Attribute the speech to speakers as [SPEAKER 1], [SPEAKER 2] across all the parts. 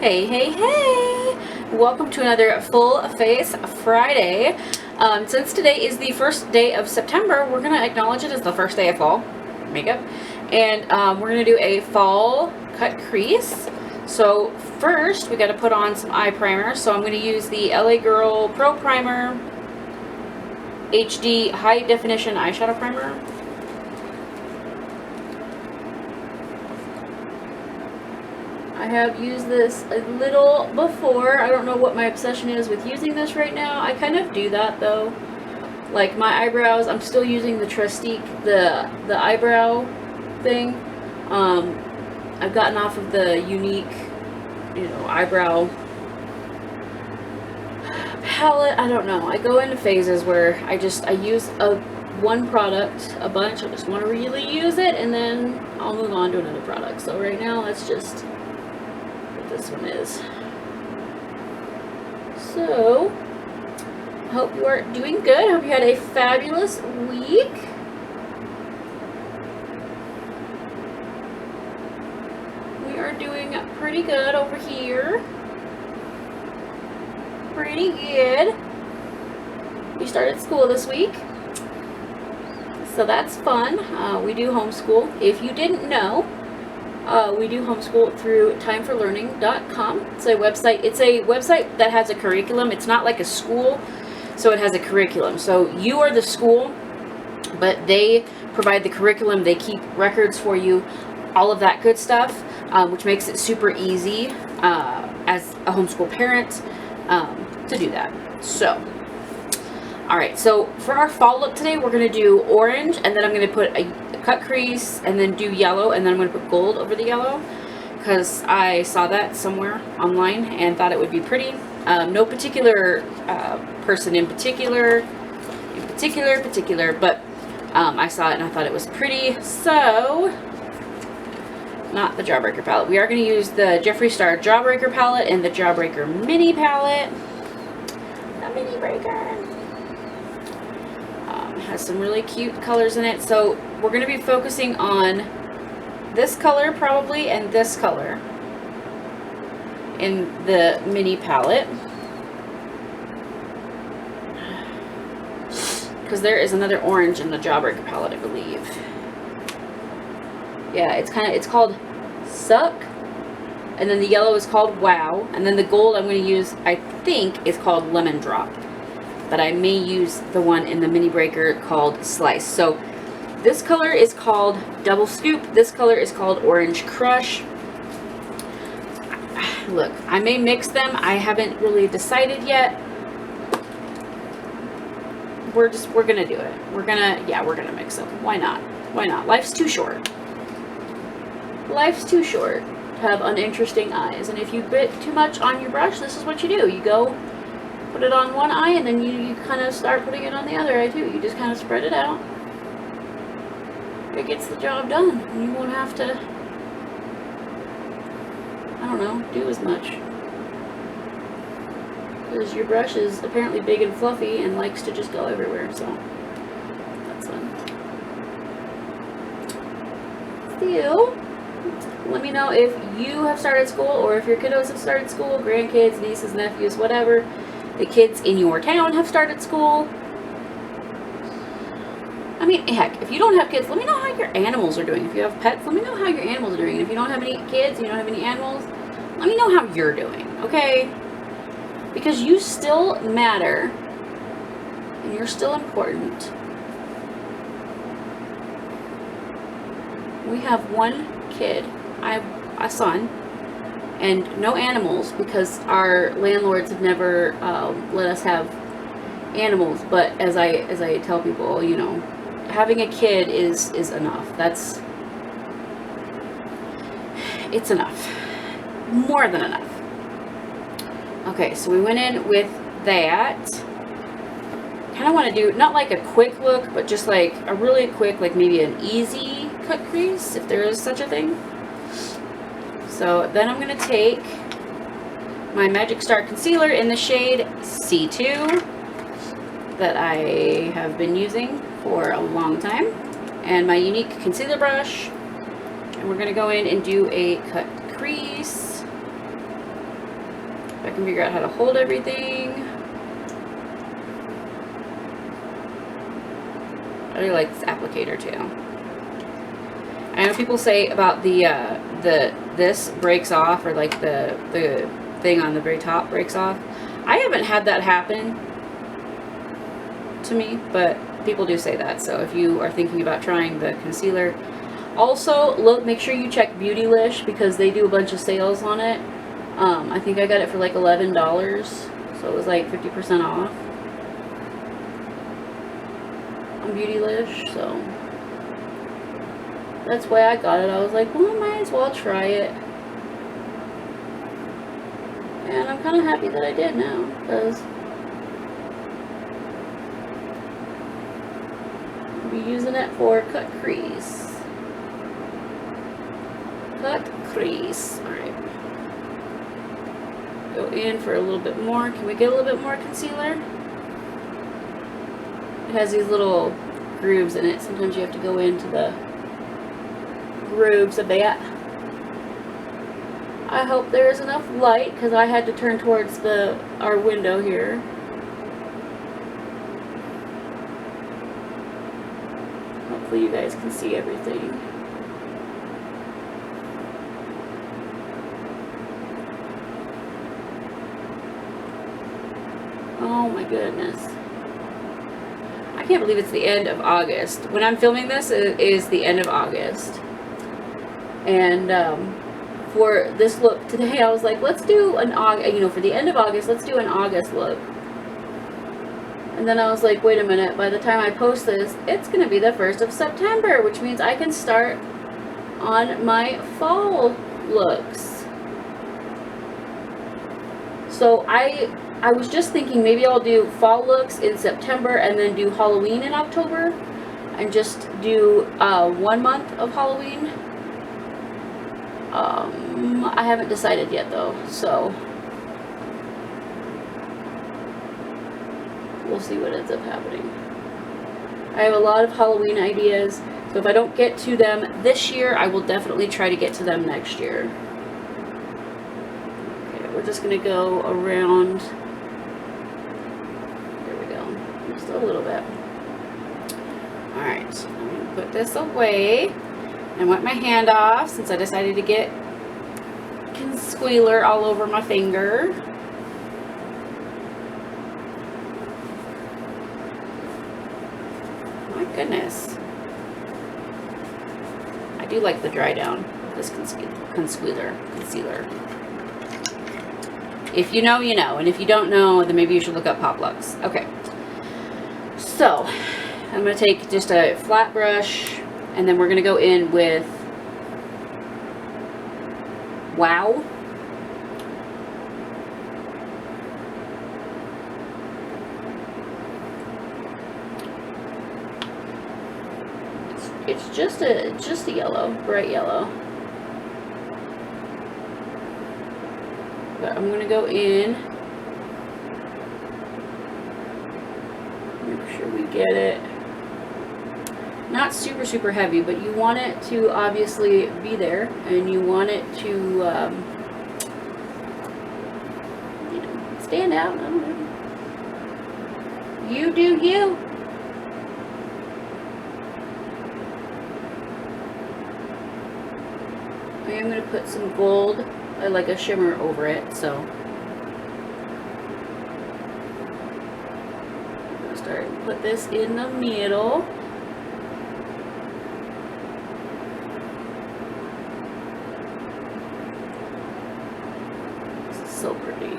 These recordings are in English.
[SPEAKER 1] Hey, hey, hey! Welcome to another Full Face Friday. Since today is the first day of September, we're going to acknowledge it as the first day of fall makeup. And we're going to do a fall cut crease. So first, we got to put on some eye primer. So I'm going to use the LA Girl Pro Primer HD High Definition Eyeshadow Primer. I have used this a little before. I don't know what my obsession is with using this right now. I kind of do that though. Like my eyebrows, I'm still using the Trestique, the eyebrow thing. I've gotten off of the Unique, eyebrow palette. I don't know. I go into phases where I use one product a bunch. I just want to really use it, and then I'll move on to another product. So right now, let's just this one is. So, hope you are doing good. Hope you had a fabulous week. We are doing pretty good over here. Pretty good. We started school this week, so that's fun. We do homeschool. If you didn't know, we do homeschool through timeforlearning.com. It's a website that has a curriculum. It's not like a school, so it has a curriculum. So you are the school, but they provide the curriculum. They keep records for you, all of that good stuff, which makes it super easy as a homeschool parent to do that. So, alright, so for our fall look today, we're going to do orange, and then I'm going to put a cut crease, and then do yellow, and then I'm going to put gold over the yellow, because I saw that somewhere online and thought it would be pretty. No particular person in particular, but I saw it and I thought it was pretty. So, not the Jawbreaker palette. We are going to use the Jeffree Star Jawbreaker palette and the Jawbreaker mini palette. The mini breaker. Has some really cute colors in it. So we're going to be focusing on this color probably and this color in the mini palette, because there is another orange in the Jawbreaker palette, I believe. Yeah, it's called Suck, and then the yellow is called Wow, and then the gold I'm going to use, I think, is called Lemon Drop. But I may use the one in the mini breaker called Slice. So this color is called Double Scoop. This color is called Orange Crush. Look, I may mix them. I haven't really decided yet. We're gonna do it. We're gonna mix them. Why not? Why not? Life's too short. Life's too short to have uninteresting eyes. And if you bit too much on your brush, this is what you do. You go put it on one eye, and then you kind of start putting it on the other eye too. You just kind of spread it out. It gets the job done. And you won't have to, I don't know, do as much. Because your brush is apparently big and fluffy and likes to just go everywhere, so that's fun. So, let me know if you have started school, or if your kiddos have started school, grandkids, nieces, nephews, whatever. The kids in your town have started school. I mean, heck, if you don't have kids, let me know how your animals are doing. If you have pets, let me know how your animals are doing. And if you don't have any kids, you don't have any animals, let me know how you're doing, okay? Because you still matter, and you're still important. We have one kid, a son, and no animals, because our landlords have never let us have animals. But as I tell people, having a kid is enough. It's enough. More than enough. Okay, so we went in with that. Kind of want to do, not like a quick look, but just like a really quick, like maybe an easy cut crease, if there is such a thing. So then I'm going to take my Magic Star Concealer in the shade C2 that I have been using for a long time, and my Unique Concealer Brush, and we're going to go in and do a cut crease. I can figure out how to hold everything. I really like this applicator too. I know people say about this breaks off, or like the thing on the very top breaks off. I haven't had that happen to me, but people do say that. So if you are thinking about trying the concealer, also make sure you check Beautylish, because they do a bunch of sales on it. I think I got it for like $11, so it was like 50% off on Beautylish. So that's why I got it. I was like, well, I might as well try it. And I'm kind of happy that I did now, because I'll be using it for cut crease. Cut crease. Alright. Go in for a little bit more. Can we get a little bit more concealer? It has these little grooves in it. Sometimes you have to go into the grooves a bit. I hope there is enough light, because I had to turn towards our window here. Hopefully you guys can see everything. Oh my goodness. I can't believe it's the end of August. When I'm filming this, it is the end of August. And for this look today, I was like, let's do an August, you know, for the end of August, let's do an August look. And then I was like, wait a minute, by the time I post this, it's going to be the 1st of September, which means I can start on my fall looks. So I was just thinking maybe I'll do fall looks in September and then do Halloween in October, and just do 1 month of Halloween. I haven't decided yet though, so we'll see what ends up happening. I have a lot of Halloween ideas, so if I don't get to them this year, I will definitely try to get to them next year. Okay, we're just going to go around. There we go. Just a little bit. Alright, I'm going to put this away and wipe my hand off, since I decided to get concealer all over my finger. My goodness. I do like the dry down of this concealer. If you know, you know. And if you don't know, then maybe you should look up Pop Lux. Okay. So, I'm going to take just a flat brush, and then we're going to go in with Wow. It's just a yellow, bright yellow. But I'm going to go in. Make sure we get it. Not super, super heavy, but you want it to obviously be there, and you want it to, you know, stand out. I don't know. You do you. I am going to put some gold, like a shimmer over it, so I'm going to start and put this in the middle. So pretty.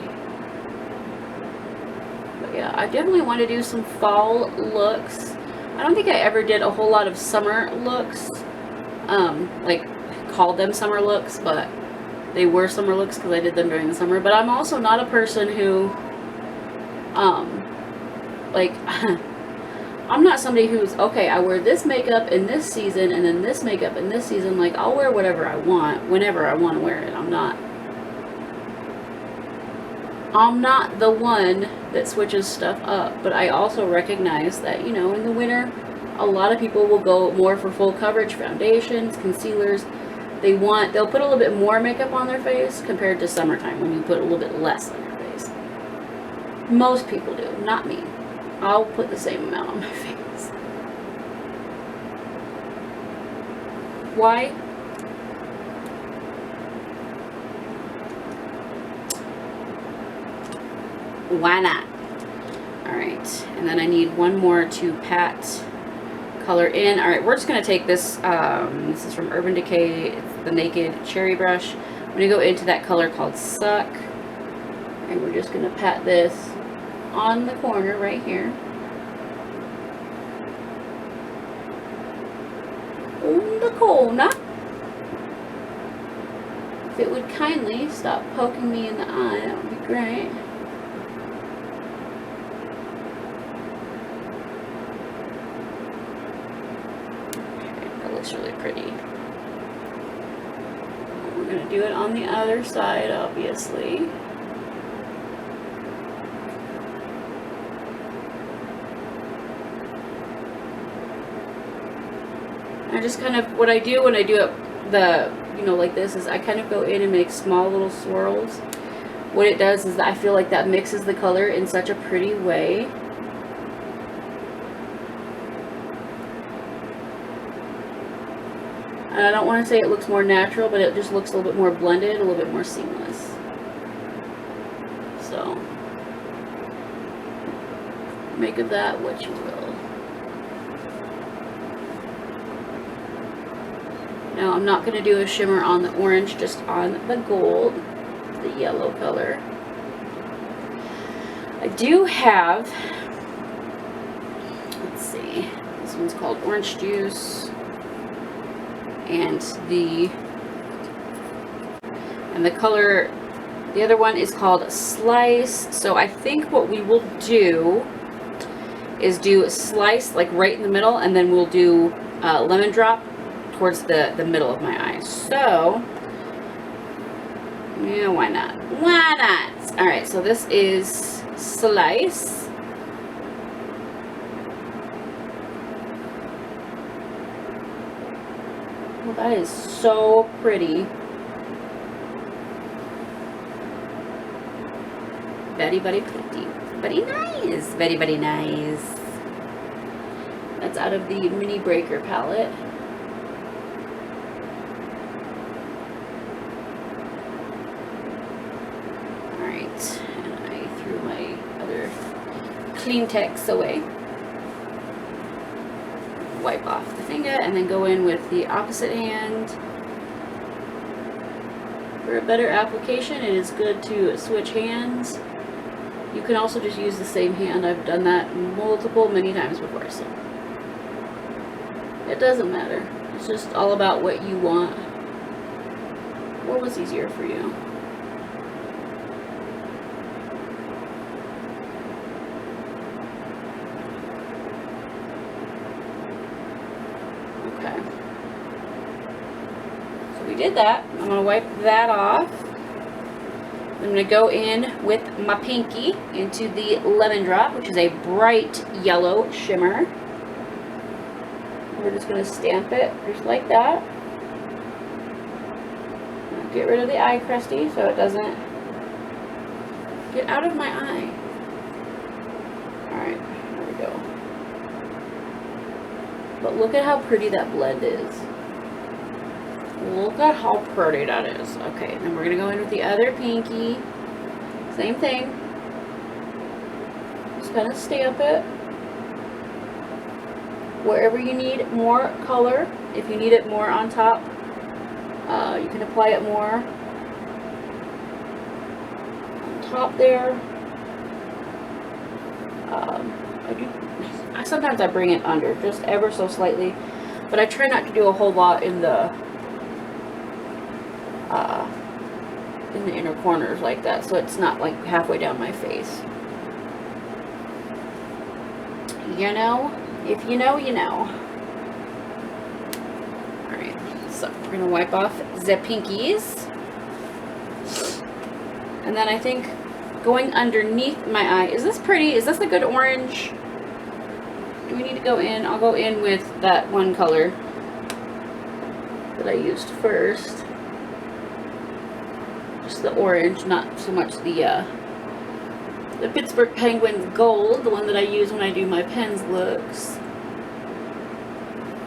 [SPEAKER 1] But yeah, I definitely want to do some fall looks. I don't think I ever did a whole lot of summer looks, like called them summer looks, but they were summer looks because I did them during the summer. But I'm also not a person who like I'm not somebody who's, okay, I wear this makeup in this season and then this makeup in this season. Like, I'll wear whatever I want whenever I want to wear it. I'm not the one that switches stuff up, but I also recognize that, you know, in the winter, a lot of people will go more for full coverage foundations, concealers, they'll put a little bit more makeup on their face compared to summertime when you put a little bit less on your face. Most people do, not me. I'll put the same amount on my face. Why? Why not? Alright, and then I need one more to pat color in. Alright, we're just going to take this, this is from Urban Decay, it's the Naked Cherry Brush. I'm going to go into that color called Suck, and we're just going to pat this on the corner right here. On the corner. If it would kindly stop poking me in the eye, that would be great. Looks really pretty. We're going to do it on the other side, obviously. I just kind of, what I do when I do it, you know, like this, is I kind of go in and make small little swirls. What it does is I feel like that mixes the color in such a pretty way. And I don't want to say it looks more natural, but it just looks a little bit more blended, a little bit more seamless. So, make of that what you will. Now, I'm not going to do a shimmer on the orange, just on the gold, the yellow color. I do have, let's see, this one's called Orange Juice. And the color, the other one is called Slice. So I think what we will do is do Slice like right in the middle, and then we'll do Lemon Drop towards the middle of my eye. So yeah, why not? Why not? All right, so this is Slice. Well, that is so pretty. Very, very pretty. Very nice. Very, very nice. That's out of the Mini Breaker palette. Alright. And I threw my other clean text away. Wipe off the finger and then go in with the opposite hand. For a better application, it is good to switch hands. You can also just use the same hand. I've done that many times before, so it doesn't matter. It's just all about what you want. What was easier for you? Did that. I'm going to wipe that off. I'm going to go in with my pinky into the Lemon Drop, which is a bright yellow shimmer. We're just going to stamp it just like that. Get rid of the eye crusty so it doesn't get out of my eye. Alright, there we go. But look at how pretty that blend is. Look at how pretty that is. Okay, then we're going to go in with the other pinky. Same thing. Just kind of stamp it. Wherever you need more color, if you need it more on top, you can apply it more on top there. Sometimes I bring it under, just ever so slightly, but I try not to do a whole lot in the inner corners like that, so it's not like halfway down my face. You know, if you know, you know. Alright, so we're gonna wipe off the pinkies, and then I think going underneath my eye, is this pretty? Is this a good orange? Do we need to go in? I'll go in with that one color. that I used first. Just the orange, not so much the Pittsburgh Penguins gold, the one that I use when I do my pens looks.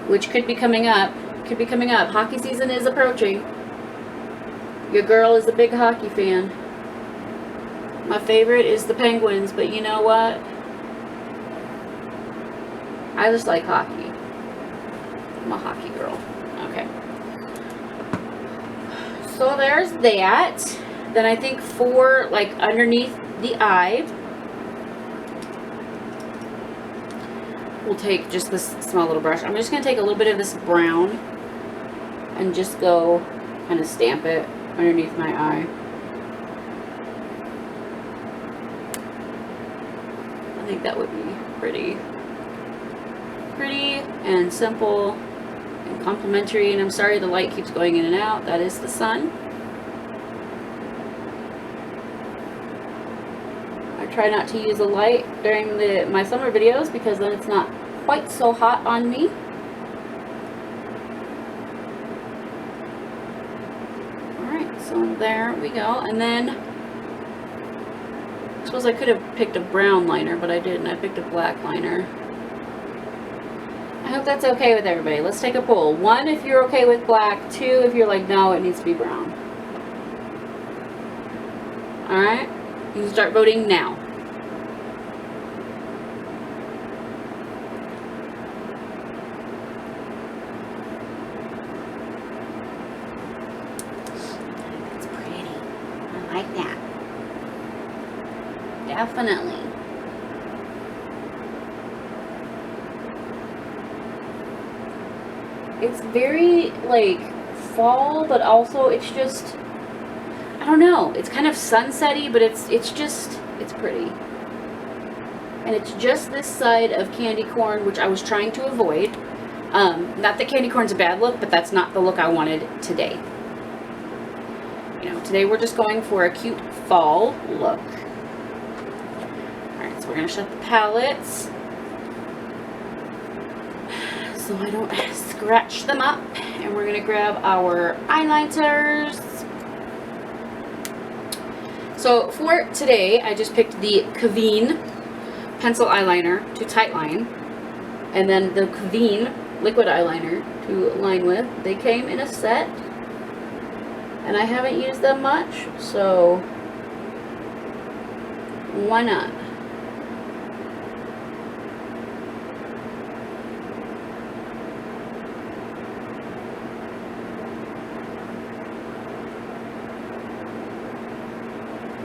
[SPEAKER 1] Which could be coming up. Could be coming up. Hockey season is approaching. Your girl is a big hockey fan. My favorite is the Penguins, but you know what? I just like hockey. I'm a hockey girl. Okay. So there's that. Then I think for, like, underneath the eye, we'll take just this small little brush. I'm just going to take a little bit of this brown and just go kind of stamp it underneath my eye. I think that would be pretty and simple and complimentary. And I'm sorry the light keeps going in and out. That is the sun. I try not to use a light during my summer videos because then it's not quite so hot on me. Alright, so there we go. And then I suppose I could have picked a brown liner, but I didn't. I picked a black liner. I hope that's okay with everybody. Let's take a poll. 1 if you're okay with black. 2 if you're like, no, it needs to be brown. Alright? You can start voting now. That's pretty. I like that. Definitely. It's very, like, fall, but also it's just, I don't know, it's kind of sunsetty, but it's pretty. And it's just this side of candy corn, which I was trying to avoid. Not that candy corn's a bad look, but that's not the look I wanted today. You know, today we're just going for a cute fall look. Alright, so we're going to shut the palettes so I don't scratch them up. And we're going to grab our eyeliners. So for today, I just picked the Crease pencil eyeliner to tightline, and then the Crease liquid eyeliner to line with. They came in a set, and I haven't used them much, so why not?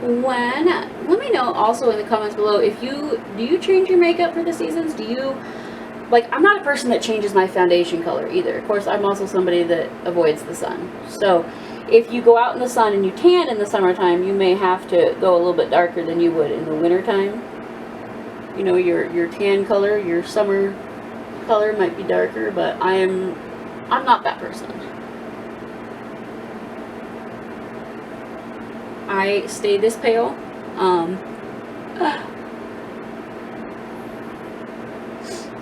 [SPEAKER 1] Why not? Let me know also in the comments below if do you change your makeup for the seasons? Do you, like, I'm not a person that changes my foundation color either. Of course, I'm also somebody that avoids the sun. So if you go out in the sun and you tan in the summertime, you may have to go a little bit darker than you would in the wintertime. You know, your tan color, your summer color might be darker, but I'm not that person. I stay this pale.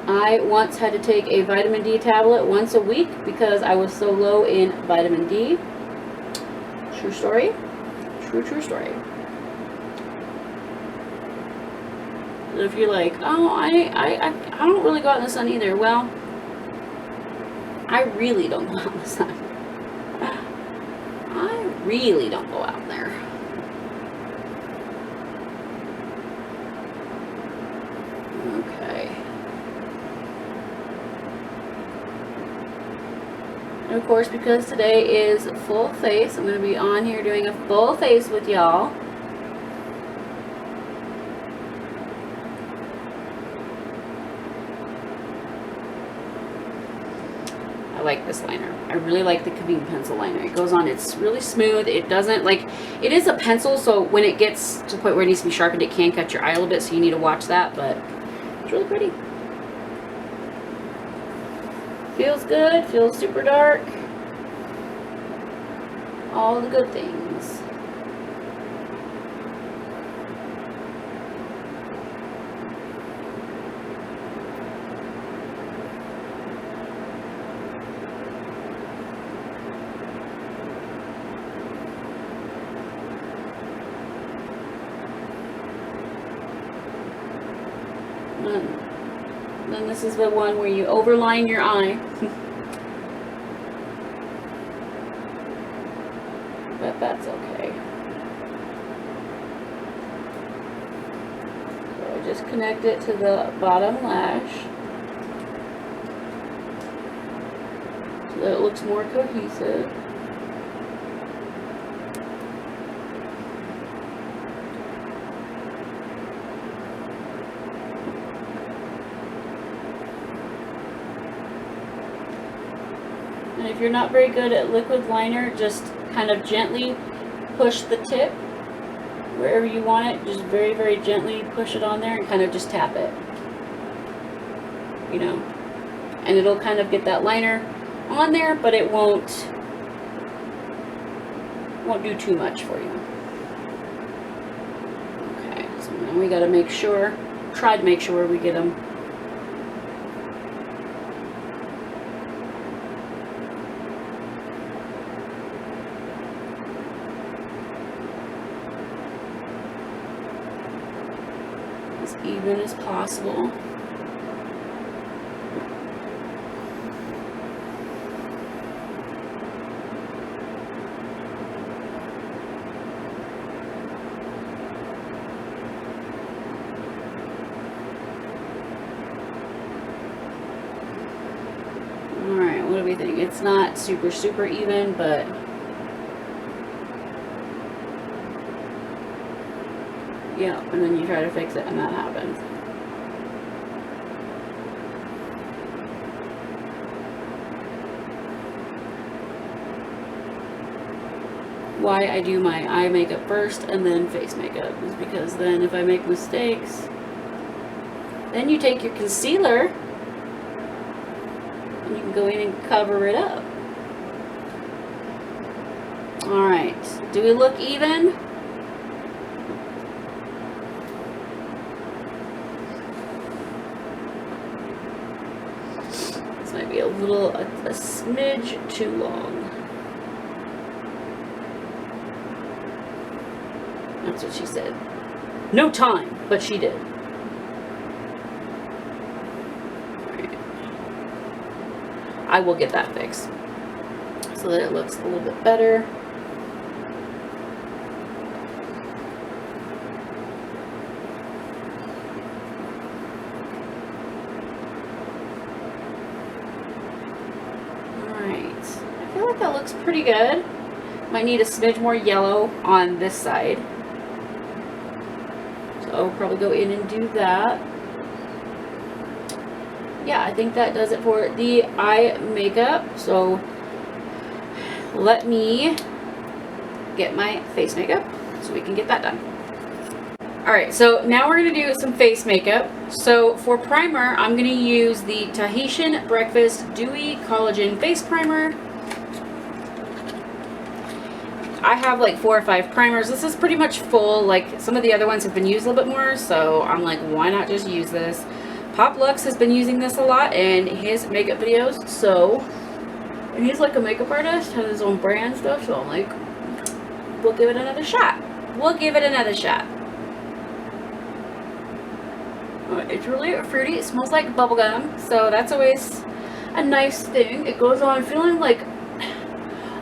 [SPEAKER 1] I once had to take a vitamin D tablet once a week because I was so low in vitamin D. True story. True story. If you're like, oh, I don't really go out in the sun either. Well, I really don't go out in the sun. I really don't go out there. Okay. And of course, because today is full face, I'm going to be on here doing a full face with y'all. I like this liner. I really like the Crease pencil liner. It goes on, it's really smooth. It doesn't, like, it is a pencil, so when it gets to the point where it needs to be sharpened, it can cut your eye a little bit, so you need to watch that, but it's really pretty. Feels good, feels super dark. All the good things. Then this is the one where you overline your eye. But that's okay. So I just connect it to the bottom lash so that it looks more cohesive. And if you're not very good at liquid liner, just kind of gently push the tip wherever you want it. Just very, very gently push it on there and kind of just tap it. You know, and it'll kind of get that liner on there, but it won't do too much for you. Okay, so now we got to make sure, try to make sure we get them as even as possible. Alright, what do we think? It's not super, super even, but yeah, and then you try to fix it and that happens. Why I do my eye makeup first and then face makeup is because then if I make mistakes, then you take your concealer and you can go in and cover it up. Alright, do we look even? This might be a smidge too long. That's what she said. No time, but she did. Right. I will get that fixed so that it looks a little bit better. Alright. I feel like that looks pretty good. Might need a smidge more yellow on this side. I'll probably go in and do that. Yeah, I think that does it for the eye makeup. So let me get my face makeup so we can get that done. Alright, so now we're going to do some face makeup. So for primer, I'm going to use the Tahitian Breakfast Dewy Collagen Face Primer. I have like 4 or 5 primers. This is pretty much full. Like some of the other ones have been used a little bit more, so I'm like, why not just use this? Pop Lux has been using this a lot in his makeup videos, so, and he's like a makeup artist, has his own brand stuff, so I'm like, we'll give it another shot. We'll give it another shot. It's really fruity. It smells like bubblegum, so that's always a nice thing. It goes on feeling like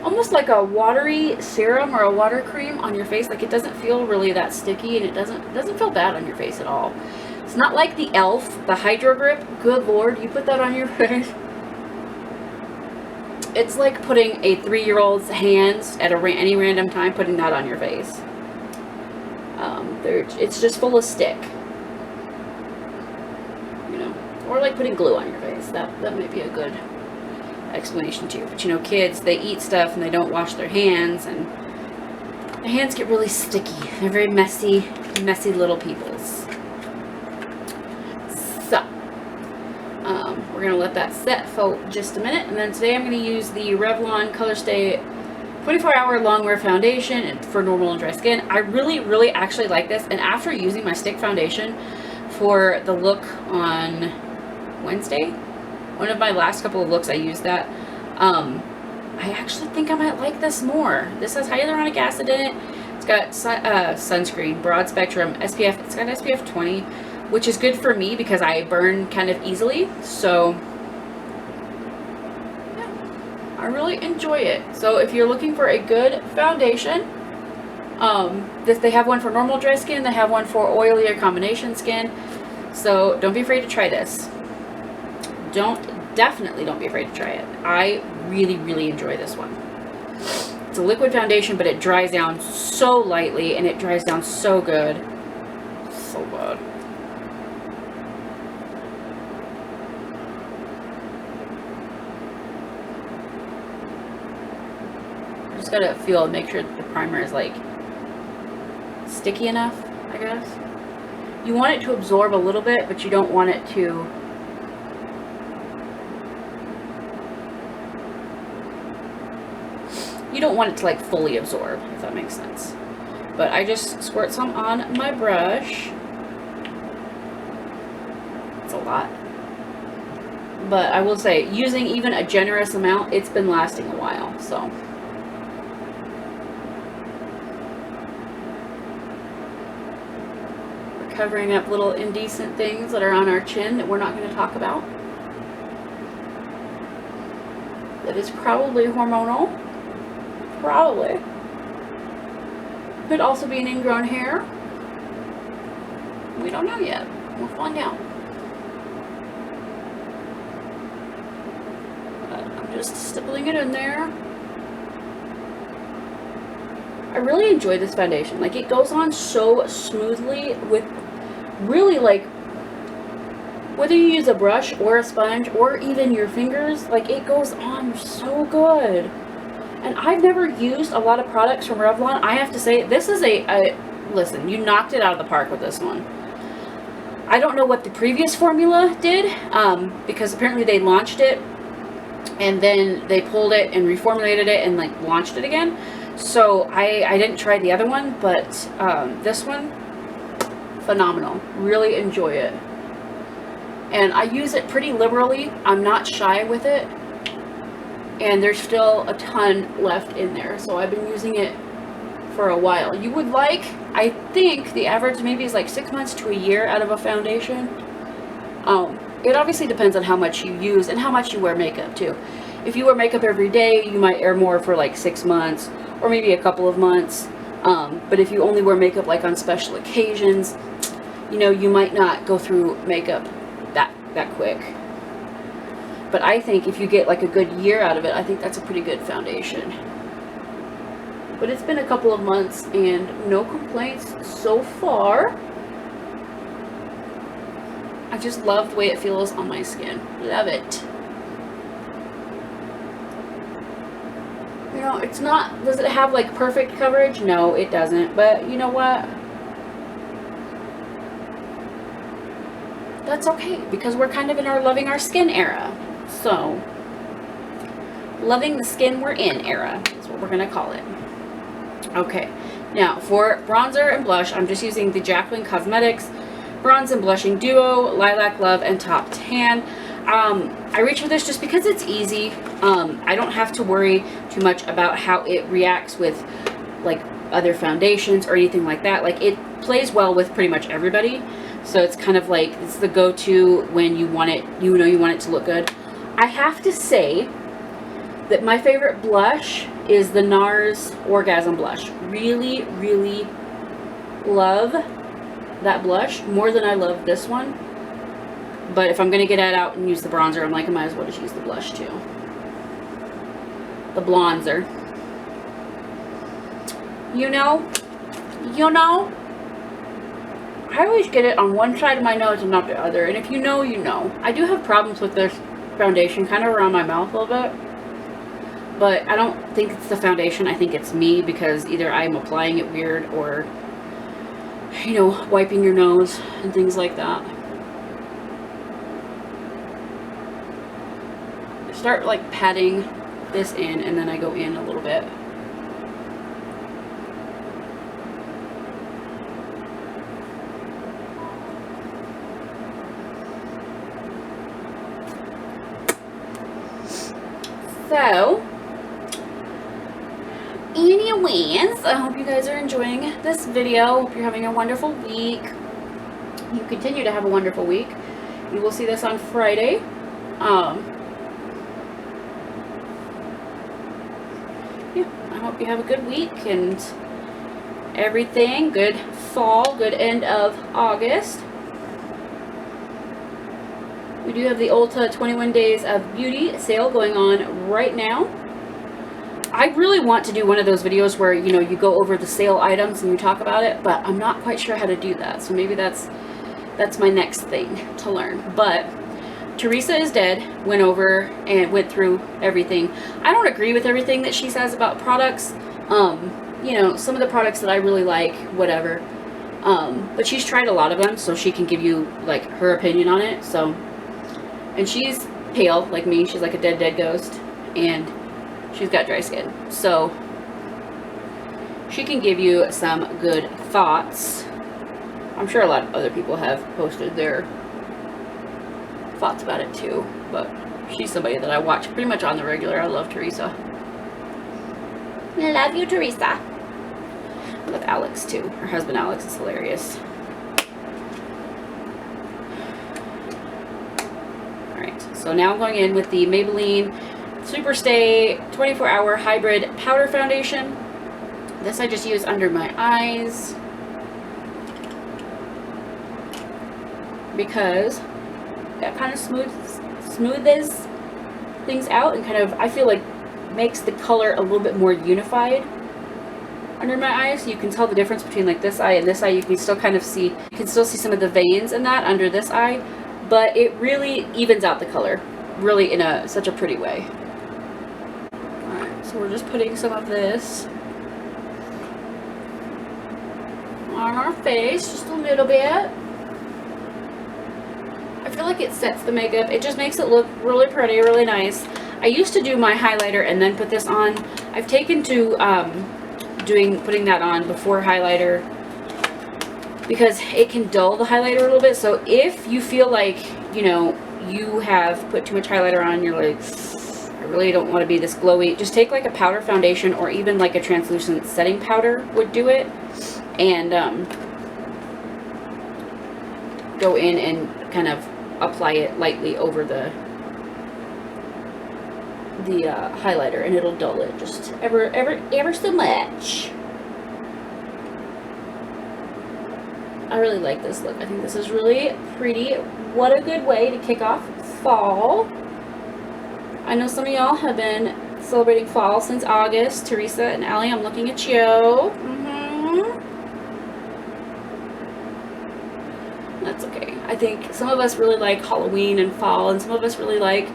[SPEAKER 1] almost like a watery serum or a water cream on your face. Like it doesn't feel really that sticky, and it doesn't feel bad on your face at all. It's not like the e.l.f. the Hydro Grip. Good lord, you put that on your face. It's like putting a 3-year-old's hands at any random time, putting that on your face. It's just full of stick. You know, or like putting glue on your face. That might be a good explanation too. But you know, kids, they eat stuff and they don't wash their hands, and their hands get really sticky. They're very messy little peoples. So we're gonna let that set for just a minute, and then today I'm gonna use the Revlon Color Stay 24-hour long-wear foundation for normal and dry skin. I really actually like this, and after using my stick foundation for the look on Wednesday, one of my last couple of looks, I used that. I actually think I might like this more. This has hyaluronic acid in it. It's got sunscreen, broad spectrum, SPF. It's got SPF 20. which is good for me because I burn kind of easily. So yeah, I really enjoy it. So if you're looking for a good foundation, they have one for normal dry skin, they have one for oily or combination skin. So don't be afraid to try this. Definitely don't be afraid to try it. I really, really enjoy this one. It's a liquid foundation, but it dries down so lightly and it dries down so good. So good. I just gotta make sure that the primer is like sticky enough, I guess. You want it to absorb a little bit, but you don't want it to like fully absorb, if that makes sense. But I just squirt some on my brush. It's a lot. But I will say, using even a generous amount, it's been lasting a while, so. We're covering up little indecent things that are on our chin that we're not going to talk about. That is probably hormonal. Probably. Could also be an ingrown hair. We don't know yet. We'll find out. But I'm just stippling it in there. I really enjoy this foundation. Like, it goes on so smoothly with really, like, whether you use a brush or a sponge or even your fingers, like, it goes on so good. And I've never used a lot of products from Revlon. I have to say, this is listen, you knocked it out of the park with this one. I don't know what the previous formula did, because apparently they launched it, and then they pulled it and reformulated it and, like, launched it again. So I didn't try the other one, but this one, phenomenal. Really enjoy it. And I use it pretty liberally. I'm not shy with it. And there's still a ton left in there, so I've been using it for a while. You would like, I think the average maybe is like 6 months to a year out of a foundation. It obviously depends on how much you use and how much you wear makeup too. If you wear makeup every day, you might wear more for like 6 months or maybe a couple of months. But if you only wear makeup like on special occasions, you know, you might not go through makeup that quick. But I think if you get like a good year out of it, I think that's a pretty good foundation. But it's been a couple of months and no complaints so far. I just love the way it feels on my skin. Love it. You know, it's not, does it have like perfect coverage? No, it doesn't. But you know what? That's okay, because we're kind of in our loving our skin era. So, loving the skin we're in era is what we're going to call it. Okay, now for bronzer and blush, I'm just using the Jaclyn Cosmetics Bronze and Blushing Duo, Lilac Love, and Top Tan. I reach for this just because it's easy. I don't have to worry too much about how it reacts with like other foundations or anything like that. Like, it plays well with pretty much everybody. So it's kind of like, it's the go-to when you want it, you know, you want it to look good. I have to say that my favorite blush is the NARS Orgasm Blush. Really, really love that blush more than I love this one. But if I'm going to get it out and use the bronzer, I'm like, I might as well just use the blush too. The blonzer. You know, I always get it on one side of my nose and not the other. And if you know, you know. I do have problems with this foundation kind of around my mouth a little bit. But I don't think it's the foundation. I think it's me, because either I'm applying it weird or, you know, wiping your nose and things like that. I start like patting this in, and then I go in a little bit. So, anyways, I hope you guys are enjoying this video. Hope you're having a wonderful week. you continue to have a wonderful week. You will see this on Friday. Yeah, I hope you have a good week and everything. Good fall, good end of August. We do have the Ulta 21 Days of Beauty sale going on right now. I really want to do one of those videos where, you know, you go over the sale items and you talk about it, but I'm not quite sure how to do that. So maybe that's my next thing to learn. But Teresa is Dead went over and went through everything. I don't agree with everything that she says about products. You know, some of the products that I really like, whatever. But she's tried a lot of them, so she can give you like her opinion on it. So, and she's pale like me. She's like a dead ghost, and she's got dry skin. So she can give you some good thoughts. I'm sure a lot of other people have posted their thoughts about it too, but she's somebody that I watch pretty much on the regular. I love Teresa. Love you, Teresa. I love Alex too. Her husband Alex is hilarious. Alright, so now I'm going in with the Maybelline Superstay 24-Hour Hybrid Powder Foundation. This I just use under my eyes because that kind of smooths things out and kind of, I feel like, makes the color a little bit more unified under my eyes. So you can tell the difference between like this eye and this eye. You can still kind of see, you can still see some of the veins in that under this eye, but it really evens out the color really in such a pretty way. Alright, so we're just putting some of this on our face, just a little bit. I feel like it sets the makeup. It just makes it look really pretty, really nice. I used to do my highlighter and then put this on. I've taken to putting that on before highlighter because it can dull the highlighter a little bit. So if you feel like, you know, you have put too much highlighter on, you're like, I really don't want to be this glowy, just take like a powder foundation or even like a translucent setting powder would do it, and go in and kind of apply it lightly over the highlighter, and it'll dull it just ever so much. I really like this look. I think this is really pretty. What a good way to kick off fall. I know some of y'all have been celebrating fall since August. Teresa and Allie, I'm looking at you. That's okay. I think some of us really like Halloween and fall, and some of us really like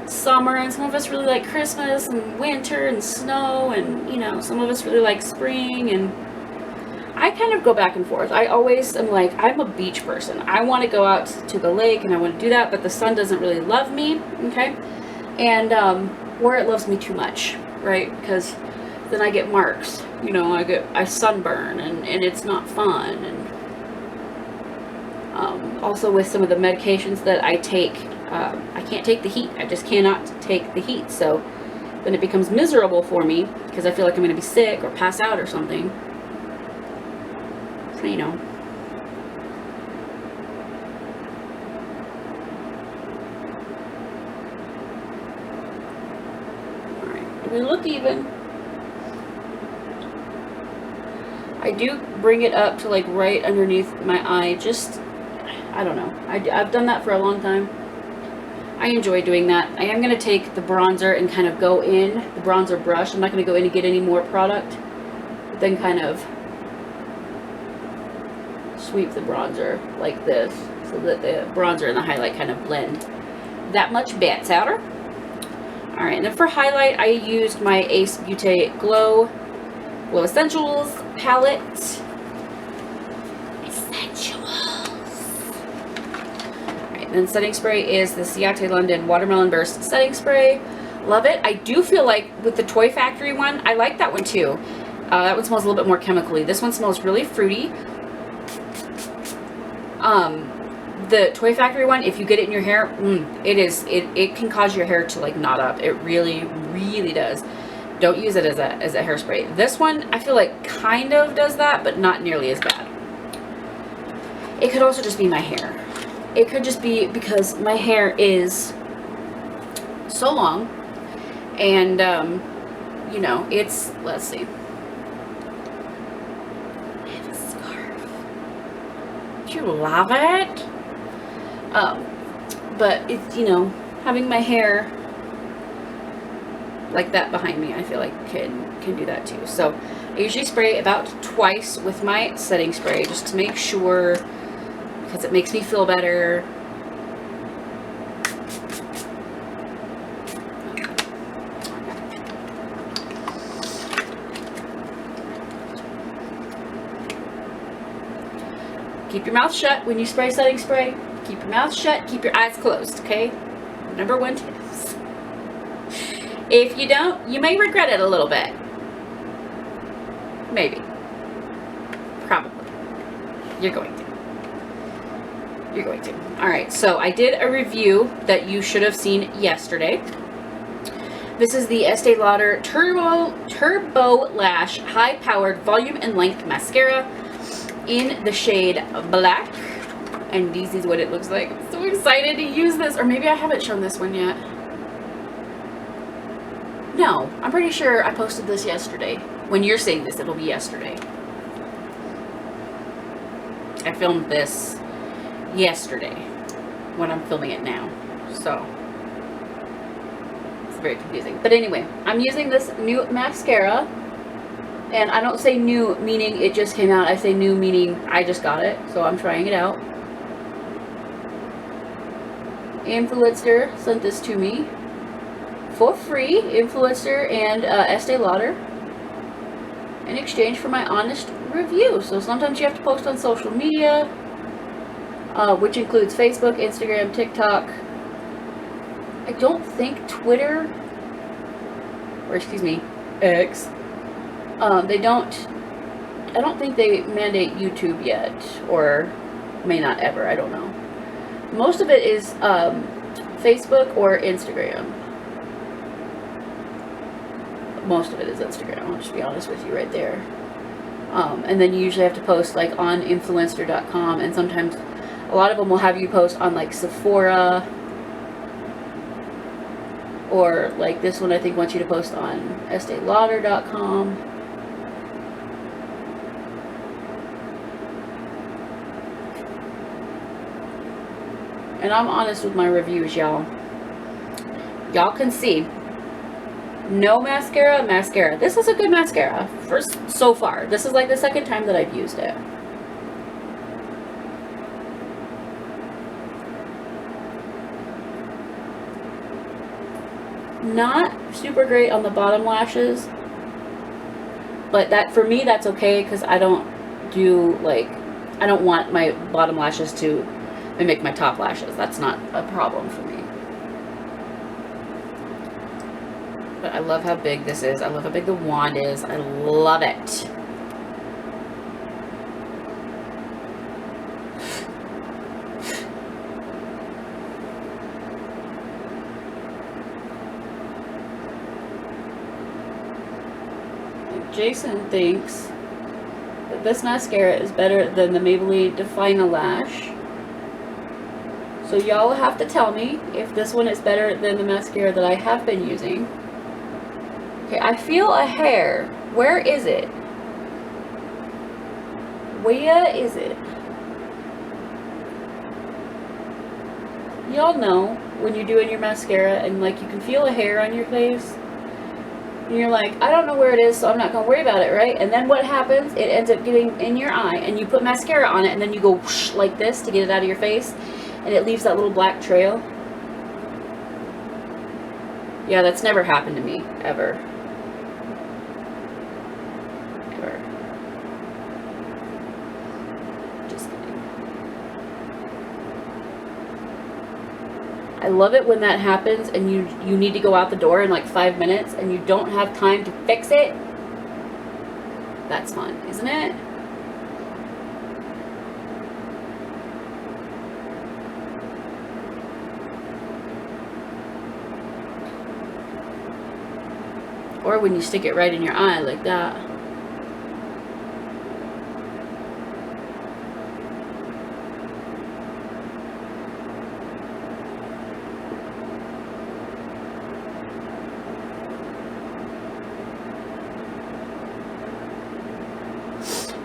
[SPEAKER 1] summer, and some of us really like Christmas and winter and snow, and, you know, some of us really like spring, and I kind of go back and forth. I always am like, I'm a beach person. I want to go out to the lake and I want to do that, but the sun doesn't really love me, okay? And, or it loves me too much, right? Because then I get marks, you know, I sunburn, and it's not fun. And also with some of the medications that I take, I can't take the heat. I just cannot take the heat. So then it becomes miserable for me because I feel like I'm going to be sick or pass out or something. So, you know. Alright, do we look even? I do bring it up to like right underneath my eye. Just, I don't know. I've done that for a long time. I enjoy doing that. I am going to take the bronzer and kind of go in, the bronzer brush. I'm not going to go in and get any more product, but then kind of sweep the bronzer like this so that the bronzer and the highlight kind of blend that much better. Alright, and then for highlight, I used my Ace Beauty Glow Essentials palette. Alright, then setting spray is the Ciate London Watermelon Burst Setting Spray. Love it. I do feel like with the Toy Factory one, I like that one too. That one smells a little bit more chemically. This one smells really fruity. The Toy Factory one, if you get it in your hair, it can cause your hair to like knot up. It really, really does. Don't use it as a hairspray. This one, I feel like kind of does that, but not nearly as bad. It could also just be my hair. It could just be because my hair is so long, and you know, it's, let's see, I have a scarf. Do you love it? But it's, you know, having my hair like that behind me, I feel like can do that too. So I usually spray about twice with my setting spray just to make sure, because it makes me feel better. Keep your mouth shut when you spray setting spray. Keep your mouth shut, keep your eyes closed, okay? Number 1 tips. If you don't, you may regret it a little bit. Maybe. Probably. You're going to. You're going to. Alright, so I did a review that you should have seen yesterday. This is the Estee Lauder Turbo Lash High Powered Volume and Length Mascara in the shade Black. And this is what it looks like. I'm so excited to use this. Or maybe I haven't shown this one yet. No, I'm pretty sure I posted this yesterday. When you're seeing this, it'll be yesterday. I filmed this yesterday when I'm filming it now. So, it's very confusing. But anyway, I'm using this new mascara. And I don't say new meaning it just came out. I say new meaning I just got it. So I'm trying it out. Influencer sent this to me for free. Influencer and Estee Lauder in exchange for my honest review. So sometimes you have to post on social media, which includes Facebook, Instagram, TikTok. I don't think Twitter, or excuse me, X. They don't, I don't think they mandate YouTube yet, or may not ever, I don't know. Most of it is Facebook or Instagram. Most of it is Instagram, I'll just be honest with you right there. And then you usually have to post like on influencer.com, and sometimes a lot of them will have you post on like Sephora, or like this one I think wants you to post on esteelauder.com. And I'm honest with my reviews, y'all. Y'all can see. No mascara, mascara. This is a good mascara so far. This is like the second time that I've used it. Not super great on the bottom lashes. But that, for me, that's okay, because I don't do, like, I don't want my bottom lashes to mimic my top lashes. That's not a problem for me. But I love how big this is. I love how big the wand is. I love it. Jason thinks that this mascara is better than the Maybelline Define-A-Lash. So y'all have to tell me if this one is better than the mascara that I have been using. Okay, I feel a hair. Where is it? Where is it? Y'all know when you're doing your mascara and like you can feel a hair on your face. And you're like, I don't know where it is, so I'm not going to worry about it, right? And then what happens? It ends up getting in your eye, and you put mascara on it, and then you go whoosh like this to get it out of your face. And it leaves that little black trail. Yeah, that's never happened to me, ever. Ever. Just kidding. I love it when that happens and you need to go out the door in like 5 minutes and you don't have time to fix it. That's fun, isn't it? Or when you stick it right in your eye like that.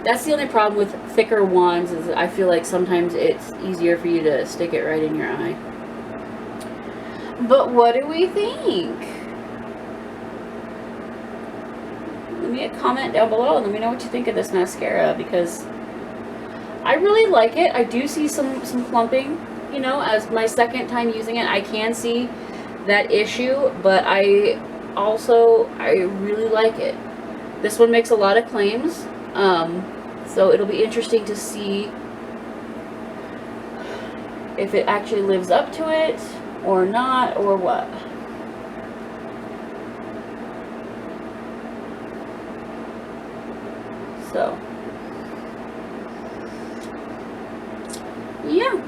[SPEAKER 1] That's the only problem with thicker wands, is I feel like sometimes it's easier for you to stick it right in your eye. But what do we think? Leave me a comment down below and let me know what you think of this mascara, because I really like it. I do see some clumping, you know, as my second time using it. I can see that issue, but I really like it. This one makes a lot of claims, so it'll be interesting to see if it actually lives up to it or not, or what. So yeah,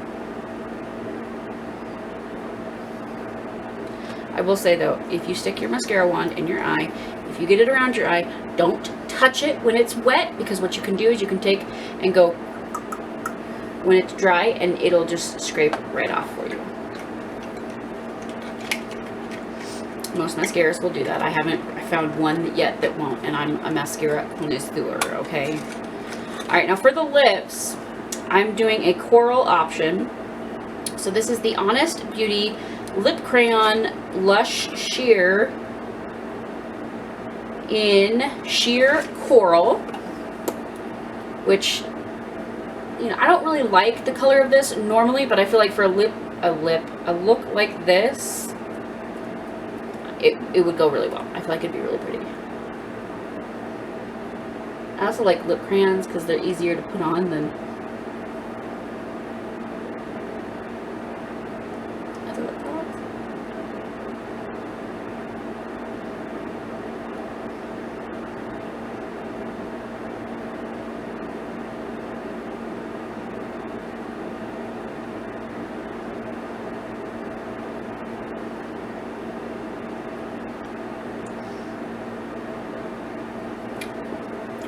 [SPEAKER 1] I will say though, if you stick your mascara wand in your eye, if you get it around your eye, don't touch it when it's wet, because what you can do is you can take and go when it's dry and it'll just scrape right off for you. Most mascaras will do that. I haven't found one yet that won't, and I'm a mascara connoisseur, okay? Alright, now for the lips, I'm doing a coral option. So this is the Honest Beauty Lip Crayon Lush Sheer in Sheer Coral, which, you know, I don't really like the color of this normally, but I feel like for a look like this, it would go really well. I feel like it'd be really pretty. I also like lip crayons because they're easier to put on than other lip products.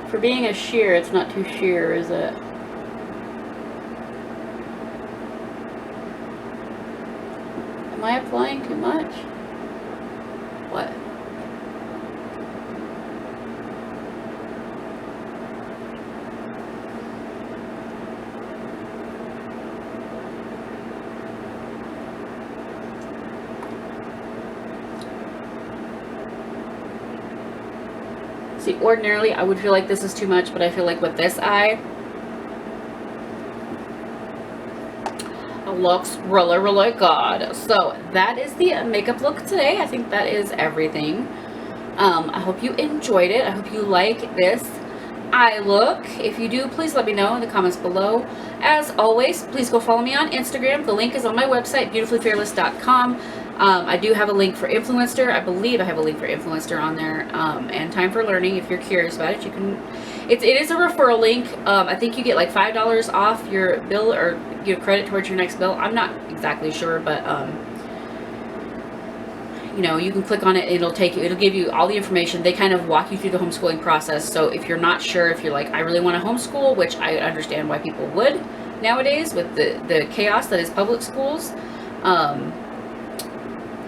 [SPEAKER 1] For being a sheer, it's not too sheer, is it? Am I applying too much? What? See, ordinarily I would feel like this is too much, but I feel like with this eye, it looks really, really good. So that is the makeup look today. I think that is everything. I hope you enjoyed it. I hope you like this eye look. If you do, please let me know in the comments below. As always, please go follow me on Instagram. The link is on my website, beautifullyfearless.com. I do have a link for Influencer. I believe I have a link for Influencer on there, and Time for Learning. If you're curious about it, you can. It is a referral link. I think you get like $5 off your bill, or get a credit towards your next bill. I'm not exactly sure, but you know, you can click on it. It'll give you all the information. They kind of walk you through the homeschooling process. So if you're not sure, if you're like, I really want to homeschool, which I understand why people would nowadays with the chaos that is public schools.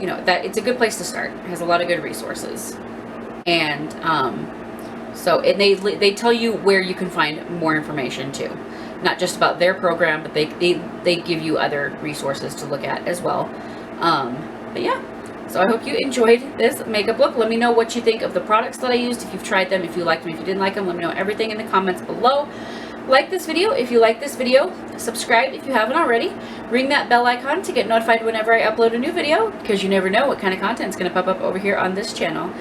[SPEAKER 1] You know, that it's a good place to start. It has a lot of good resources, and so they tell you where you can find more information too, not just about their program, but they give you other resources to look at as well. But yeah, so I hope you enjoyed this makeup look. Let me know what you think of the products that I used, if you've tried them, if you liked them, if you didn't like them. Let me know everything in the comments below. Like this video if you like this video. Subscribe if you haven't already. Ring that bell icon to get notified whenever I upload a new video, because you never know what kind of content is going to pop up over here on this channel.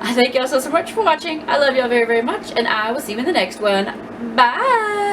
[SPEAKER 1] I thank you all so much for watching. I love you all very, very much, and I will see you in the next one. Bye!